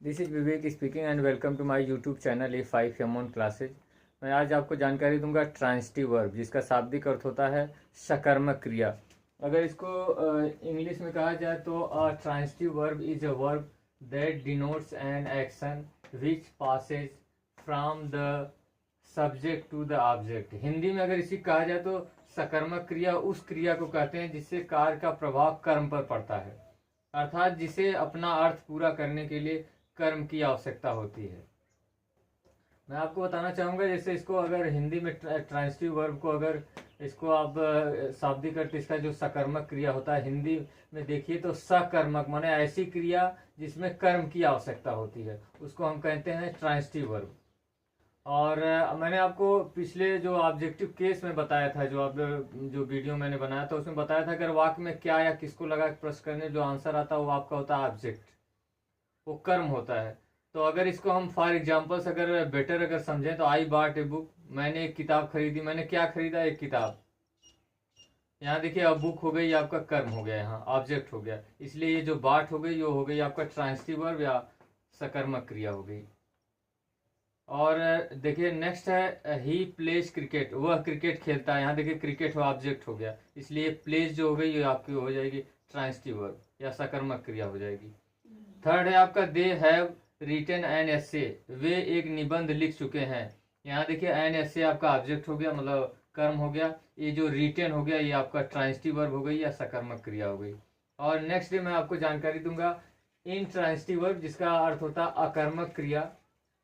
This is Vivek speaking and welcome to my YouTube channel A5M classes. मैं आज आपको जानकारी दूंगा ट्रांजिटिव वर्ब, जिसका शाब्दिक अर्थ होता है सकर्मक क्रिया। अगर इसको इंग्लिश में कहा जाए तो transitive verb is a verb that denotes an action which passes from the subject to the object. Hindi में अगर इसी कहा जाए तो सकर्मक क्रिया उस क्रिया को कहते हैं जिससे कार्य का प्रभाव कर्म पर पड़ता है, अर्थात जिसे अपना अर्थ पूरा करने के लिए कर्म की आवश्यकता होती है। मैं आपको बताना चाहूँगा, जैसे इसको अगर हिंदी में ट्रांजिटिव वर्ब को अगर इसको आप शाब्दिक अर्थ इसका जो सकर्मक क्रिया होता है हिंदी में देखिए तो सकर्मक माने ऐसी क्रिया जिसमें कर्म की आवश्यकता होती है, उसको हम कहते हैं ट्रांजिटिव वर्ब। और मैंने आपको पिछले जो ऑब्जेक्टिव केस में बताया था, जो वीडियो मैंने बनाया था उसमें बताया था अगर वाक्य में क्या या किसको लगा प्रश्न करने जो आंसर आता है वो आपका होता है ऑब्जेक्ट, वो कर्म होता है। तो अगर इसको हम फॉर एग्जाम्पल्स अगर बेटर अगर समझें तो आई बॉट ए बुक, मैंने एक किताब खरीदी। मैंने क्या खरीदा? एक किताब। यहाँ देखिए अब बुक हो गई आपका कर्म हो गया, यहाँ ऑब्जेक्ट हो गया, इसलिए ये जो बाट हो गई ये हो गई आपका ट्रांजिटिव वर्ब या सकर्मक क्रिया हो गई। और देखिए नेक्स्ट है ही प्लेज क्रिकेट, वह क्रिकेट खेलता है। यहाँ देखिए क्रिकेट हो ऑब्जेक्ट हो गया, इसलिए प्लेज जो हो गई ये आपकी हो जाएगी ट्रांजिटिव वर्ब या सकर्मक क्रिया हो जाएगी। थर्ड है आपका they have written an essay, वे एक निबंध लिख चुके हैं। यहाँ देखिए एन एसे आपका ऑब्जेक्ट हो गया, मतलब कर्म हो गया। ये जो रिटन हो गया ये आपका ट्रांजिटिव वर्ब हो गई या सकर्मक क्रिया हो गई। और नेक्स्ट डे मैं आपको जानकारी दूंगा इन ट्रांजिटिव वर्ब, जिसका अर्थ होता है अकर्मक क्रिया।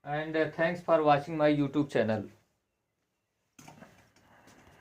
And thanks for watching my YouTube channel.